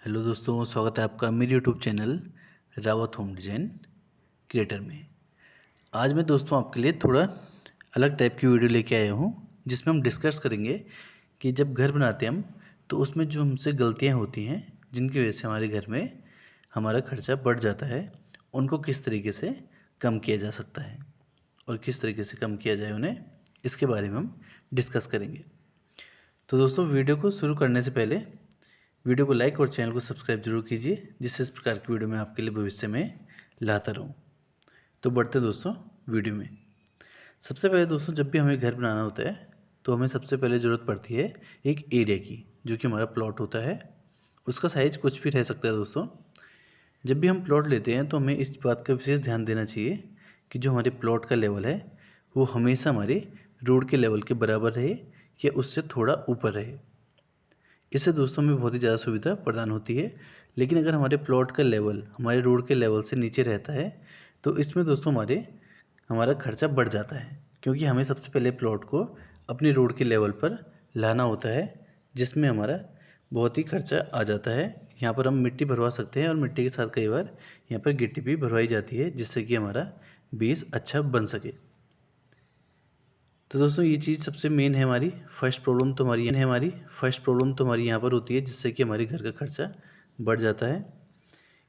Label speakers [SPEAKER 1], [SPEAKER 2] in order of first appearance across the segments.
[SPEAKER 1] Hello दोस्तों, स्वागत है आपका मेरे YouTube channel Rawat home design creator में। आज मैं दोस्तों आपके लिए थोड़ा अलग टाइप की वीडियो लेके आया हूँ, जिसमें हम डिस्कस करेंगे कि जब घर बनाते हैं हम तो उसमें जो हमसे गलतियाँ होती हैं जिनकी वजह से हमारे घर में हमारा खर्चा बढ़ जाता है, उनको किस तरीके से कम किया जा सकता है और किस तरीके से कम किया जाए उन्हें, इसके बारे में हम डिस्कस करेंगे। तो दोस्तों, वीडियो को शुरू करने से पहले वीडियो को लाइक और चैनल को सब्सक्राइब जरूर कीजिए, जिससे इस प्रकार की वीडियो मैं आपके लिए भविष्य में लाता रहूं। तो बढ़ते दोस्तों वीडियो में। सबसे पहले दोस्तों, जब भी हमें घर बनाना होता है तो हमें सबसे पहले ज़रूरत पड़ती है एक एरिया की, जो कि हमारा प्लॉट होता है। उसका साइज कुछ भी रह सकता है दोस्तों। जब भी हम प्लॉट लेते हैं तो हमें इस बात का विशेष ध्यान देना चाहिए कि जो हमारे प्लॉट का लेवल है वो हमेशा हमारे रोड के लेवल के बराबर रहे या उससे थोड़ा ऊपर रहे। इससे दोस्तों हमें बहुत ही ज़्यादा सुविधा प्रदान होती है। लेकिन अगर हमारे प्लॉट का लेवल हमारे रोड के लेवल से नीचे रहता है तो इसमें दोस्तों हमारा खर्चा बढ़ जाता है, क्योंकि हमें सबसे पहले प्लॉट को अपने रोड के लेवल पर लाना होता है, जिसमें हमारा बहुत ही खर्चा आ जाता है। यहाँ पर हम मिट्टी भरवा सकते हैं और मिट्टी के साथ कई बार यहाँ पर गिट्टी भी भरवाई जाती है, जिससे कि हमारा बेस अच्छा बन सके। तो दोस्तों ये चीज़ सबसे मेन है। हमारी फर्स्ट प्रॉब्लम तो हमारी यहाँ पर होती है, जिससे कि हमारे घर का खर्चा बढ़ जाता है।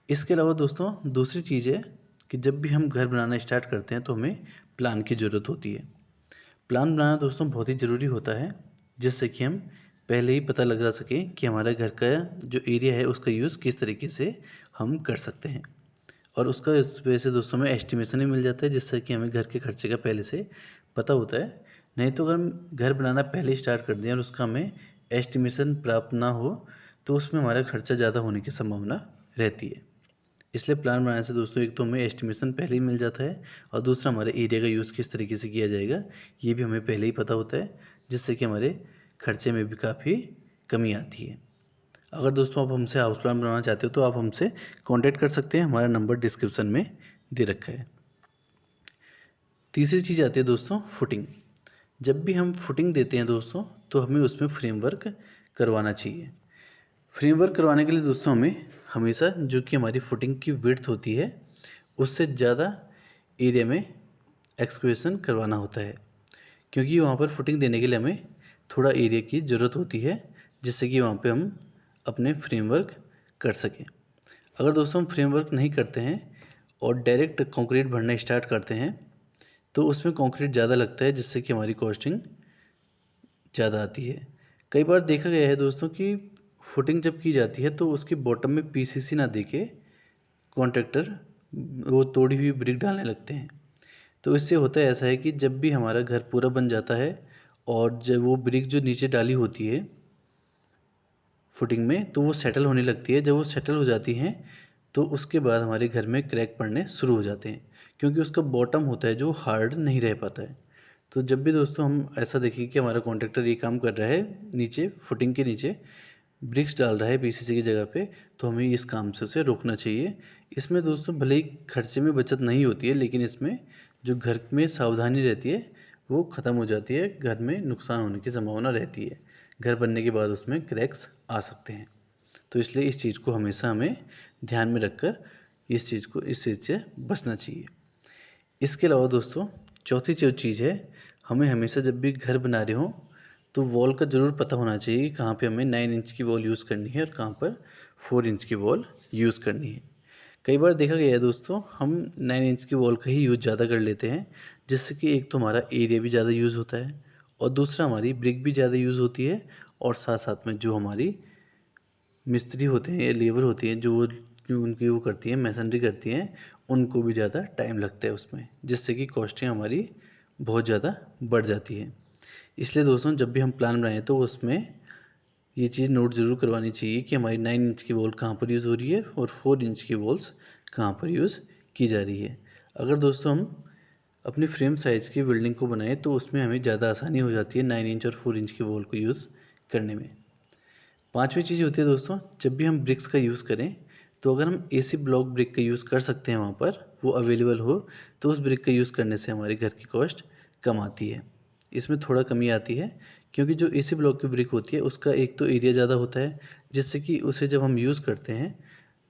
[SPEAKER 1] इसके अलावा दोस्तों दूसरी चीज़ है कि जब भी हम घर बनाना स्टार्ट करते हैं तो हमें प्लान की ज़रूरत होती है। प्लान बनाना दोस्तों बहुत ही ज़रूरी होता है, जिससे कि हम पहले ही पता लगा सकें कि हमारा घर का जो एरिया है उसका यूज़ किस तरीके से हम कर सकते हैं। और उसका इस वजह से दोस्तों हमें एस्टिमेशन भी मिल जाता है, जिससे कि हमें घर के खर्चे का पहले से पता होता है। नहीं तो अगर हम घर बनाना पहले ही स्टार्ट कर दें और उसका हमें एस्टिमेशन प्राप्त ना हो तो उसमें हमारा खर्चा ज़्यादा होने की संभावना रहती है। इसलिए प्लान बनाने से दोस्तों एक तो हमें एस्टिमेशन पहले ही मिल जाता है, और दूसरा हमारे एरिया का यूज़ किस तरीके से किया जाएगा ये भी हमें पहले ही पता होता है, जिससे कि हमारे खर्चे में भी काफ़ी कमी आती है। अगर दोस्तों आप हमसे हाउस प्लान बनाना चाहते हो तो आप हमसे कांटेक्ट कर सकते हैं, हमारा नंबर डिस्क्रिप्शन में दे रखा है। तीसरी चीज़ आती है दोस्तों फुटिंग। जब भी हम फुटिंग देते हैं दोस्तों तो हमें उसमें फ्रेमवर्क करवाना चाहिए। फ्रेमवर्क करवाने के लिए दोस्तों हमें हमेशा जो कि हमारी फुटिंग की विड्थ होती है उससे ज़्यादा एरिया में एक्सकवेशन करवाना होता है, क्योंकि वहाँ पर फुटिंग देने के लिए हमें थोड़ा एरिया की ज़रूरत होती है, जिससे कि वहाँ पे हम अपने फ्रेमवर्क कर सकें। अगर दोस्तों हम फ्रेमवर्क नहीं करते हैं और डायरेक्ट कंक्रीट भरना स्टार्ट करते हैं तो उसमें कंक्रीट ज़्यादा लगता है, जिससे कि हमारी कॉस्टिंग ज़्यादा आती है। कई बार देखा गया है दोस्तों कि फुटिंग जब की जाती है तो उसके बॉटम में पीसीसी ना देके कॉन्ट्रैक्टर वो तोड़ी हुई ब्रिक डालने लगते हैं। तो इससे होता है ऐसा है कि जब भी हमारा घर पूरा बन जाता है और जब वो ब्रिक जो नीचे डाली होती है फुटिंग में तो वो सेटल होने लगती है। जब वो सेटल हो जाती हैं तो उसके बाद हमारे घर में क्रैक पड़ने शुरू हो जाते हैं, क्योंकि उसका बॉटम होता है जो हार्ड नहीं रह पाता है। तो जब भी दोस्तों हम ऐसा देखें कि हमारा कॉन्ट्रैक्टर ये काम कर रहा है, नीचे फुटिंग के नीचे ब्रिक्स डाल रहा है पीसीसी की जगह पे, तो हमें इस काम से उसे रोकना चाहिए। इसमें दोस्तों भले ही खर्चे में बचत नहीं होती है, लेकिन इसमें जो घर में सावधानी रहती है वो ख़त्म हो जाती है। घर में नुकसान होने की संभावना रहती है, घर बनने के बाद उसमें क्रैक्स आ सकते हैं। तो इसलिए इस चीज़ को हमेशा हमें ध्यान में रखकर इस चीज़ से बचना चाहिए। इसके अलावा दोस्तों चौथी जो चीज़ है, हमें हमेशा जब भी घर बना रहे हों तो वॉल का ज़रूर पता होना चाहिए कि कहाँ पे हमें 9 इंच की वॉल यूज़ करनी है और कहाँ पर 4 इंच की वॉल यूज़ करनी है। कई बार देखा गया है दोस्तों हम 9 इंच की वॉल का ही यूज़ ज़्यादा कर लेते हैं, जिससे कि एक तो हमारा एरिया भी ज़्यादा यूज़ होता है और दूसरा हमारी ब्रिक भी ज़्यादा यूज़ होती है, और साथ साथ में जो हमारी मिस्त्री होते हैं या लेबर होती हैं जो उनकी वो करती हैं, मैसनरी करती हैं, उनको भी ज़्यादा टाइम लगता है उसमें, जिससे कि कॉस्टिंग हमारी बहुत ज़्यादा बढ़ जाती है। इसलिए दोस्तों जब भी हम प्लान बनाएं तो उसमें ये चीज़ नोट ज़रूर करवानी चाहिए कि हमारी 9 इंच की वॉल कहाँ पर यूज़ हो रही है और 4 इंच की वॉल्स कहाँ पर यूज़ की जा रही है। अगर दोस्तों हम अपनी फ्रेम साइज़ की बिल्डिंग को बनाएं तो उसमें हमें ज़्यादा आसानी हो जाती है 9 इंच और 4 इंच की वॉल को यूज़ करने में। पाँचवीं चीज़ होती है दोस्तों, जब भी हम ब्रिक्स का यूज़ करें तो अगर हम एसी ब्लॉक ब्रिक का यूज़ कर सकते हैं, वहाँ पर वो अवेलेबल हो, तो उस ब्रिक का यूज़ करने से हमारे घर की कॉस्ट कम आती है। इसमें थोड़ा कमी आती है, क्योंकि जो एसी ब्लॉक की ब्रिक होती है उसका एक तो एरिया ज़्यादा होता है, जिससे कि उसे जब हम यूज़ करते हैं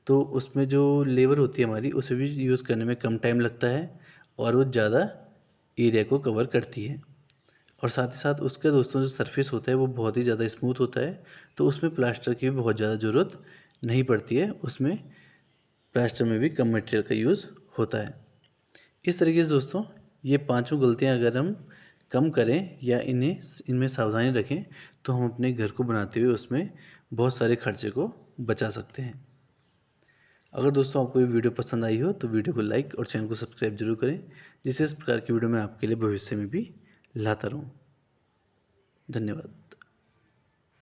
[SPEAKER 1] तो उसमें जो लेबर होती है हमारी उसे भी यूज़ करने में कम टाइम लगता है और वो ज़्यादा एरिया को कवर करती है। और साथ ही साथ उसका दोस्तों जो सरफेस होता है वो बहुत ही ज़्यादा स्मूथ होता है, तो उसमें प्लास्टर की भी बहुत ज़्यादा ज़रूरत नहीं पड़ती है, उसमें प्लास्टर में भी कम मटेरियल का यूज़ होता है। इस तरीके से दोस्तों ये पांचों गलतियां अगर हम कम करें या इनमें सावधानी रखें तो हम अपने घर को बनाते हुए उसमें बहुत सारे खर्चे को बचा सकते हैं। अगर दोस्तों आपको ये वीडियो पसंद आई हो तो वीडियो को लाइक और चैनल को सब्सक्राइब जरूर करें, जिससे इस प्रकार की वीडियो मैं आपके लिए भविष्य में भी लाता रहूँ। धन्यवाद।